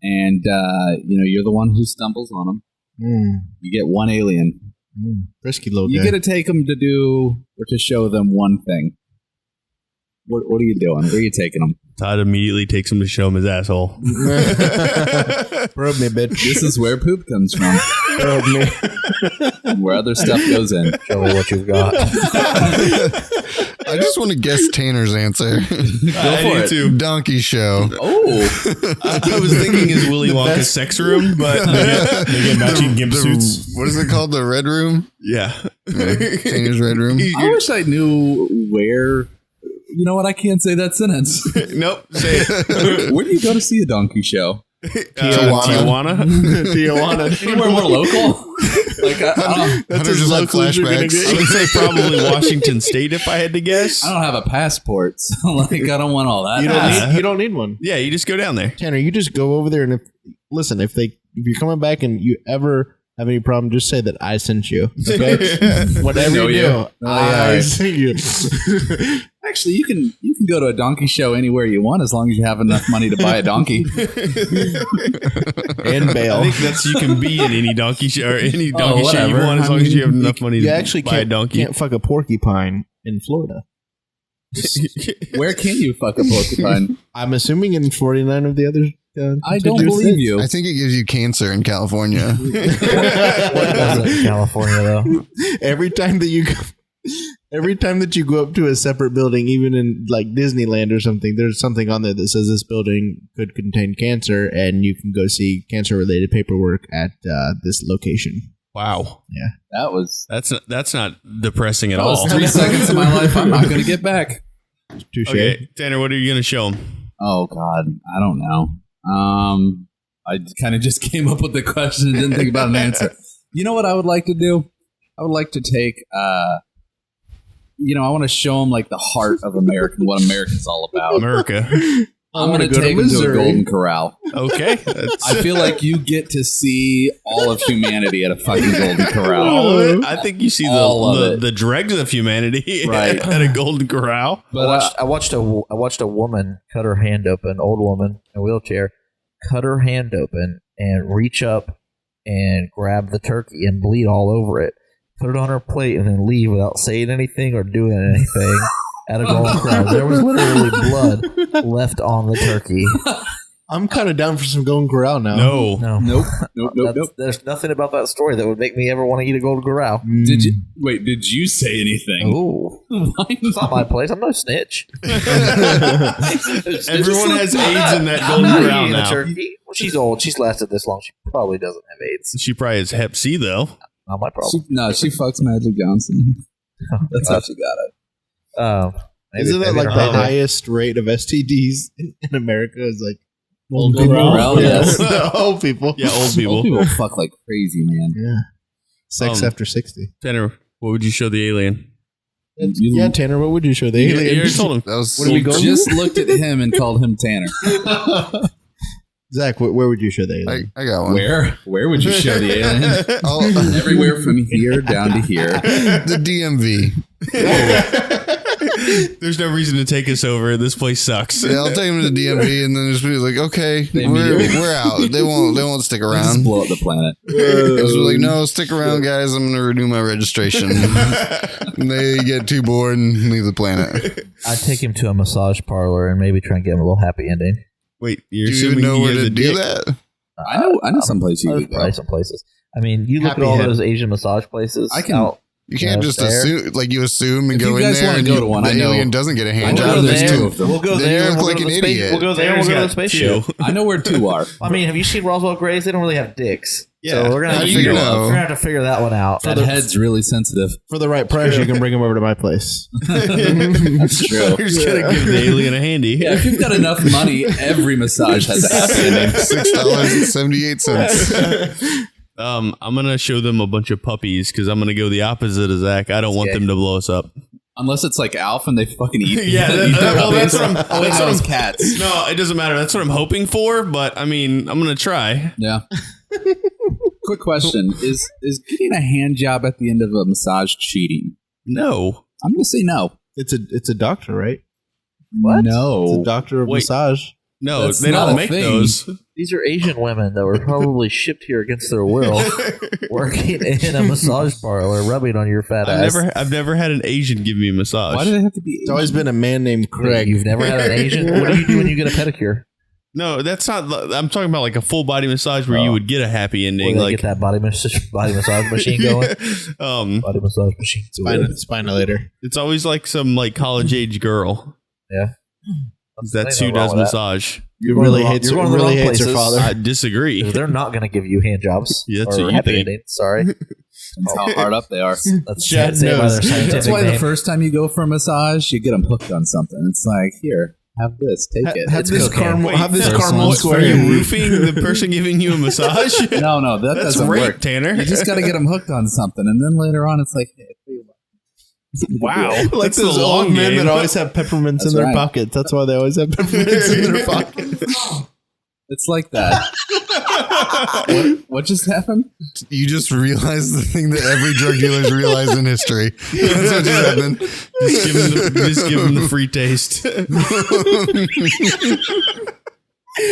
and you're the one who stumbles on them. You get one alien. Risky little You guy. get to take them to do or to show them one thing. What are you doing? Where are you taking them? Todd immediately takes him to show him his asshole. Probe me, bitch. This is where poop comes from, Probe me. and where other stuff goes in. Show me what you've got. I just want to guess Tanner's answer. Go for it. Too. Donkey show. Oh, I was thinking his Willy Wonka's sex room, but They get matching gimp suits. What is it called? The Red Room? yeah. Tanner's Red Room? I wish I knew where. You know what? I can't say that sentence. Nope. Say it. Where do you go to see a donkey show? Tijuana. Tijuana. Anywhere more local? Like I Hunter just had flashbacks. I would say probably Washington State if I had to guess. don't have a passport, so like I don't want all that. You don't need one. Yeah, you just go down there. Tanner, you just go over there and if you're coming back and you ever have any problem, just say that I sent you. Okay? Whatever know you you. do, I sent you. Actually, you can go to a donkey show anywhere you want as long as you have enough money to buy a donkey. And I bail. think that's you can be in any donkey show or any donkey show you whatever. want as I long as you have mean, enough money You to actually buy a donkey. can't fuck a porcupine in Florida. Where can you fuck a porcupine? I'm assuming in 49 of the other. I don't believe you. I think it gives you cancer in California. What does it in California, though? Every time that you go up to a separate building, even in like Disneyland or something, there's something on there that says this building could contain cancer, and you can go see cancer-related paperwork at this location. Wow. That was That's not depressing at that all. was 3 seconds of my life I'm not going to get back. Touche. Okay, Tanner, what are you going to show him? Oh God, I don't know. I kind of just came up with the question and didn't think about an answer. You know what I would like to do? I would like to take, I want to show them like the heart of America, what America's all about. America. I'm wanna going to go to take them to a Missouri. Golden Corral. Okay. That's- I feel like you get to see all of humanity at a fucking Golden Corral. Oh, I think you see All of it. the dregs of humanity Right. at a Golden Corral. But I watched a woman cut her hand open, an old woman in a wheelchair, cut her hand open and reach up and grab the turkey and bleed all over it, put it on her plate, and then leave without saying anything or doing anything at a Golden Corral. There was literally blood left on the turkey. I'm kind of down for some Golden Corral now. No. No, nope. There's nothing about that story that would make me ever want to eat a Golden Corral. Did you say anything? Ooh, it's not my place. I'm no snitch. Everyone has AIDS in that I'm Golden not Corral eating a now. turkey. Well, she's old. She's lasted this long. She probably doesn't have AIDS. She probably has Hep C though. Not my problem. She fucks Magic Johnson. That's how she got it. Maybe- Isn't that maybe like her the husband. highest rate of STDs in America? Is like Old people, Corral, yes. old people. Yeah, old people. Old people fuck like crazy, man. Yeah. Sex Um, after 60. Tanner, what would you show the alien? Yeah, Tanner, what would you show the You alien? already told him. That was What are we going Just looked at him and called him Tanner. Zach, where would you show the alien? I got one. Where would you show the alien? I'll- Everywhere from here down to here. the DMV. There's no reason to take us over. This place sucks. Yeah, I'll take them to the DMV, and then just be like, okay, They we're immediately- out. They won't stick Just around. blow up the planet. I was like, no, stick around, guys. I'm gonna renew my registration. And they get too bored and leave the planet. I'd take him to a massage parlor and maybe try and get him a little happy ending. Wait, you're Do you assuming even know he where has to a do dick. that? I know someplace you There's could go. probably some places. I mean, you look Happy at all Head. those Asian massage places I can- out You can't just assume, like you assume and If go you in guys there wanna and go to one, the I know- alien doesn't get a hand I know job. there's There's two two. of them. We'll go Then there. you And look we'll like go to an the space. idiot. We'll go there. and We'll go to the spaceship. I know where two are. I mean, have you seen Roswell Grays? They don't really have dicks. Yeah. So we're gonna How have to do you figure. know? We're gonna have to figure that one out. That head's really sensitive. For the right price, you can bring them over to my place. That's true. You're just gonna give the alien a handy. Yeah, if you've got enough money, every massage has a happy ending. $6.78. I'm gonna show them a bunch of puppies because I'm gonna go the opposite of Zach. I don't want them to blow us up. Unless it's like Alf and they fucking eat. Yeah, eat the well, that's puppies. what I'm. Wait, That's no, what it's I'm. cats. No, it doesn't matter. That's what I'm hoping for. But I mean, I'm gonna try. Yeah. Quick question: Is getting a hand job at the end of a massage cheating? No. I'm gonna say no. It's a doctor, right? What? It's a No. doctor of Wait. massage. No, That's they not don't a make thing. those. These are Asian women that were probably shipped here against their will, working in a massage parlor, rubbing on your fat ass. I've never had an Asian give me a massage. Why do they have to be? It's always been a man named Craig. You've never had an Asian? What do you do when you get a pedicure? No, that's not. I'm talking about like a full body massage where you would get a happy Where ending. they Like get that body massage machine going? Body massage machine. Spinalator. it's always like some like college age girl. Yeah. That's Ain't who no wrong does with that. massage. You really hates you're her, going to the really wrong hates her places. father. I disagree. They're not going to give you hand jobs. Yeah, that's or what you happy think. endings. Sorry. That's how hard up they are. That's Chad say by knows. their scientific That's why name. the first time you go for a massage, you get them hooked on something. It's like, here, have this, take it. Have It's this cocaine. caramel. Have this First caramel one. square. Are you roofing the person giving you a massage? No, that That's doesn't rape, work. Tanner. You just got to get them hooked on something, and then later on, it's like, hey, Wow. Like That's those the old long men game. that always have peppermints That's in their right. pockets. That's why they always have peppermints in their pockets. it's like that. What just happened? You just realized the thing that every drug dealer's realized in history. That's what just happened. Just give them the free taste.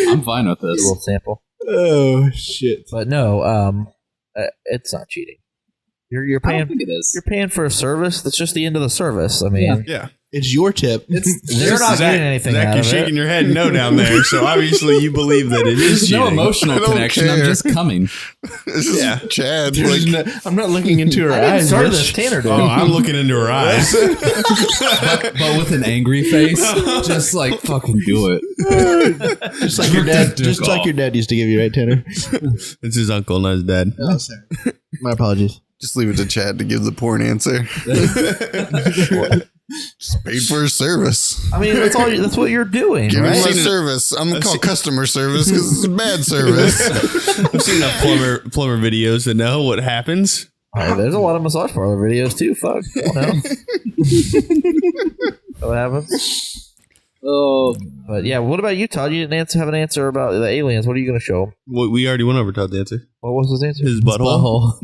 I'm fine with A this. little sample. Oh shit! But no, it's not cheating. You're I don't paying. think it is. You're paying for a service. That's just the end of the service. I mean, Yeah. It's your tip. they're not getting anything Zach, out you're of shaking it. your head no down there. So obviously you believe that it is There's no cheating. emotional I don't connection. I'm care. just coming. This is Yeah. Chad. There's Like, no- I'm not looking into her I didn't eyes. start bitch. this. Tanner did. Oh, I'm looking into her eyes. But with an angry face, just like fucking do it. Just like your dad. Just like your dad used to give you, right, Tanner? It's his uncle, not his dad. Oh, sorry. My apologies. just leave it to Chad to give the porn answer. Just paid for his service. I mean, that's what you're doing, Give me right? my service. I'm gonna call customer service because it's a bad service. I've seen enough plumber videos to know what happens. There's a lot of massage parlor videos too. Fuck, I don't know. What happens? Oh, But yeah, what about you, Todd? You didn't have an answer about the aliens. What are you going to show 'em? We already went over Todd's answer. What was his answer? His butthole.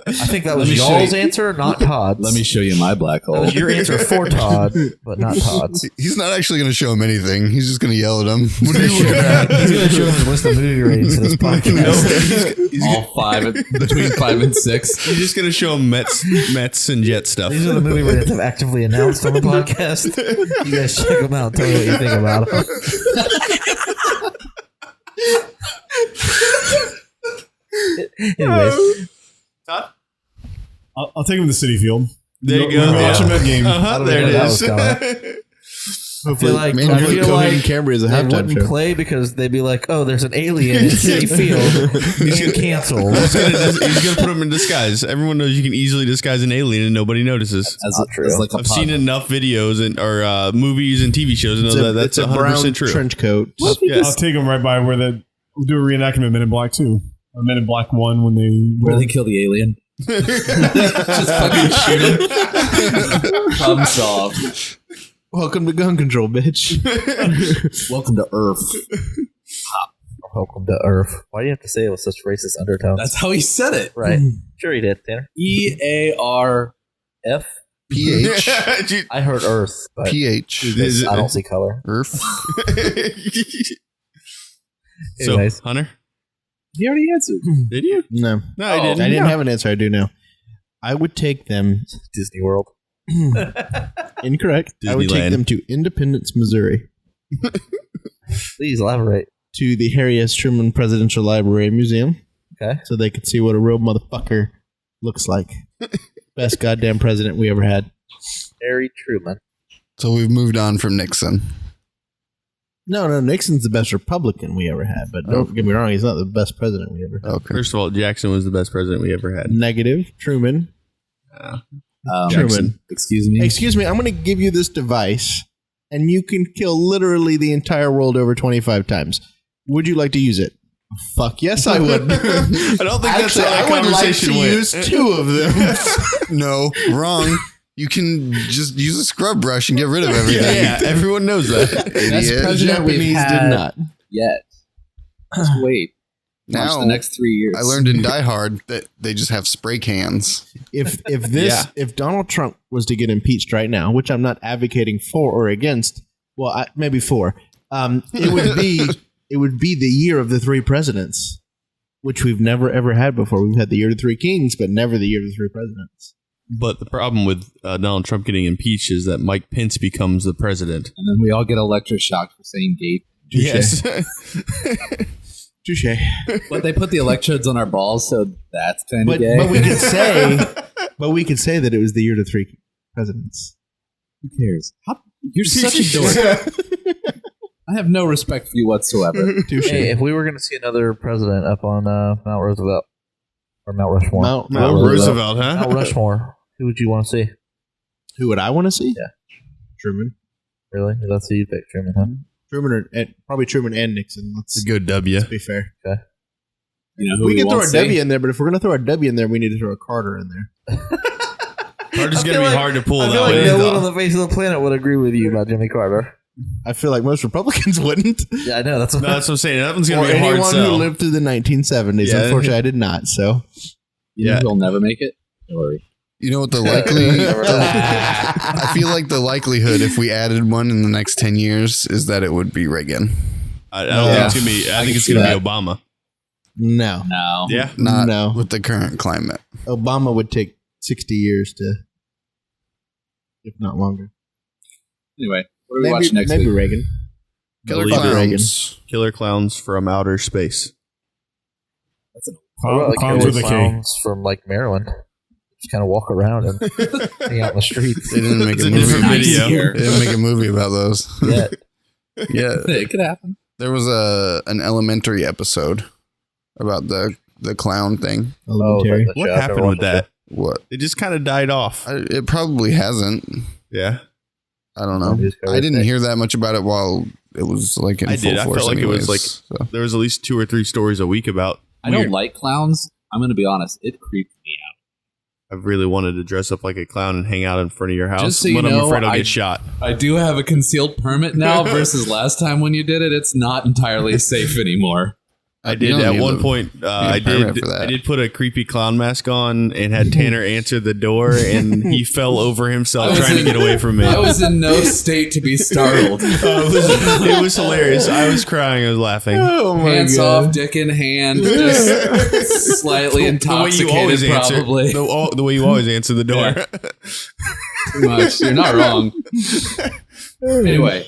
I think that Let was me show y'all's you- answer, not Todd's. let me show you my black That hole. was your answer for Todd, but not Todd's. He's not actually going to show him anything. He's just going to yell at him. What are you looking at? He's going to show him his list of movie ratings for this podcast. All five, between 5 and 6. He's just gonna show him Mets and Jet stuff. These are the movie ratings I've actively announced on the podcast. You guys check them out and tell me what you think about them. Anyways, I'll take him to the City Field. There you We're go. gonna watch Yeah. him that game. Uh-huh, there know it that is. was I feel like Man, I you feel put like Coheed and Cambria as a they halftime wouldn't show. play because they'd be like, "Oh, there's an alien in City Field. He's gonna cancel." He's gonna put him in disguise. Everyone knows you can easily disguise an alien and nobody notices. As like a I've seen enough videos and or movies and TV shows to know that's It's a brown 100% true. trench coat. Yeah. I'll take him right by where we'll do a reenactment of Men in Black 2. Or Men in Black 1 when they... where they kill the alien. Just fucking shoot him. Problem solved. Welcome to gun control, bitch. Welcome to Earth. Welcome to Earth. Why do you have to say it with such racist undertones? That's how he said it. right. Sure, he did, Tanner. EARF. PH. I heard Earth, but PH. Is it- I don't see color. Earth. So, Anyways. Hunter, He already answered. did you? No, No, I didn't. I didn't have an answer. I do now. I would take them. Disney World. Incorrect. I would take Disneyland. them to Independence, Missouri, Please elaborate. to the Harry S. Truman Presidential Library and Museum, Okay. so they could see what a real motherfucker looks like. Best goddamn president we ever had. Harry Truman. So we've moved on from Nixon. No, Nixon's the best Republican we ever had, but don't get me wrong, he's not the best president we ever had. Okay. First of all, Jackson was the best president we ever had. Negative. Truman. Jackson. Truman. Excuse me. Excuse me, I'm going to give you this device, and you can kill literally the entire world over 25 times. Would you like to use it? Fuck yes, I would. I don't think Actually, that's how I would like conversation to went. use 2 of them. No, wrong. You can just use a scrub brush and get rid of everything. Yeah, everyone knows that. Best Idiot. president we've Japanese had did not. yet. Just wait. Watch Now, the next 3 years. I learned in Die Hard that they just have spray cans. If Donald Trump was to get impeached right now, which I'm not advocating for or against, well, maybe for, it would be the year of the 3 presidents, which we've never ever had before. We've had the year of the 3 kings, but never the year of the 3 presidents. But the problem with Donald Trump getting impeached is that Mike Pence becomes the president. And then we all get electroshocked for saying gay. Yes. Touche. But they put the electrodes on our balls, so that's kind of But gay. we could say that it was the year of the 3 presidents. Who cares? You're such a dork. I have no respect for you whatsoever. Touche. Hey, if we were going to see another president up on Mount Roosevelt or Mount Rushmore, Mount Roosevelt, huh? Mount Rushmore, who would you want to see? Who would I want to see? Yeah. Truman. Really? That's who you pick, Truman, huh? Truman probably Truman and Nixon. It's a good W. Be fair. You know who We can throw won't a see? W in there, but if we're going to throw a W in there, we need to throw a Carter in there. Carter's going to be hard to pull I that feel like way. no one on the face of the planet would agree with you about Jimmy Carter. I feel like most Republicans wouldn't. Yeah, I know. That's what No, that's what I'm saying. That one's going Or to be a hard anyone sell. who lived through the 1970s. Yeah. Unfortunately, I did not. So You know who'll never make it? Hillary. You know what the I feel like the likelihood if we added one in the next 10 years is that it would be Reagan. I don't think it's going to be. I think it's see going to that. be Obama. no. No. Yeah. Not No. with the current climate. Obama would take 60 years to, if not longer. Anyway, what are we watching next maybe week? Reagan. Killer Fuck clowns. Killer clowns from outer space. How about, like Clowns killer with a K. clowns from like Maryland? Just kind of walk around and hang out in the streets. They didn't make It's a a movie. different video. Here. They didn't make a movie about those. Yeah. Yeah. It could happen. There was an elementary episode about the clown thing. Elementary. the What show. I've happened never with watched that? What? It just kind of died off. It probably hasn't. Yeah. I don't know. Just go I didn't with it. hear that much about it while it was like in I full did. I force. felt like it was anyways, like- so. There was at least 2 or 3 stories a week about. I don't weird- like clowns. I'm going to be honest. It creeped me out. I really wanted to dress up like a clown and hang out in front of your house, Just so you but I'm know, afraid I'll I- get shot. I do have a concealed permit now versus last time when you did it. It's not entirely safe anymore. I You did don't at need one a- point. I a permit did. for that. I did put a creepy clown mask on and had Tanner answer the door, and he fell over himself trying to get away from me. I was in no state to be startled. It was hilarious. I was crying. I was laughing. Oh my Hands God. off, dick in hand, just slightly intoxicated, probably. The way you always answer the door. Yeah. Too much. You're not wrong. Anyway,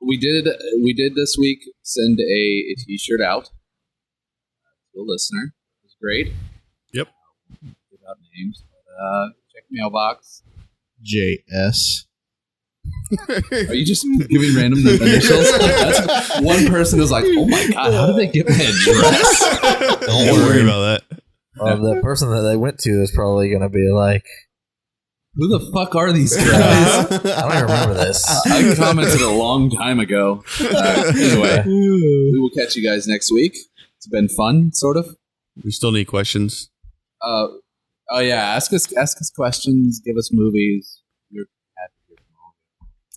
we did this week send a T-shirt out to a listener. It was great. Yep. Without names, but, check mailbox. JS. Are you just giving random initials? That's one person is like, "Oh my god, how did they get my address?" Don't worry about that. The person that they went to is probably going to be like, Who the fuck are these guys? I don't even remember this. I commented a long time ago. Anyway, we will catch you guys next week. It's been fun, sort of. We still need questions. Oh yeah, ask us questions, give us movies. You're happy.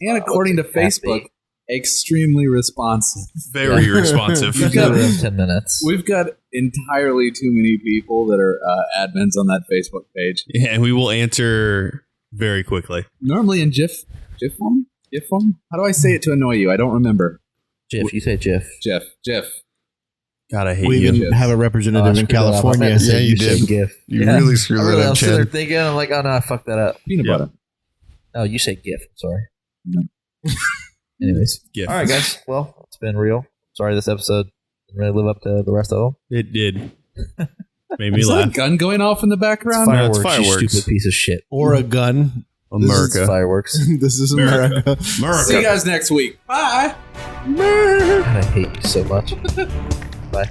And according to Facebook, extremely responsive. Very responsive. We've got around 10 minutes. We've got entirely too many people that are admins on that Facebook page. Yeah, and we will answer very quickly. Normally in GIF form? GIF form? How do I say it to annoy you? I don't remember. Jiff, you say Jiff. GIF. God, I hate We you. even have a representative in California. Yeah, you said did. GIF. You really screwed I that was up, sitting there Chad. thinking, I'm like, oh no, I fucked that up. Peanut Yep. butter. Oh, you say GIF. Sorry. No. Anyways. GIF. All right, guys. Well, it's been real. Sorry this episode didn't really live up to the rest of them. It did. Made me Is that a laugh. gun going off in the background? Fireworks, fireworks. you stupid piece of shit. Or a gun. America. Fireworks. This is America. See you guys next week. Bye. God, I hate you so much. Bye.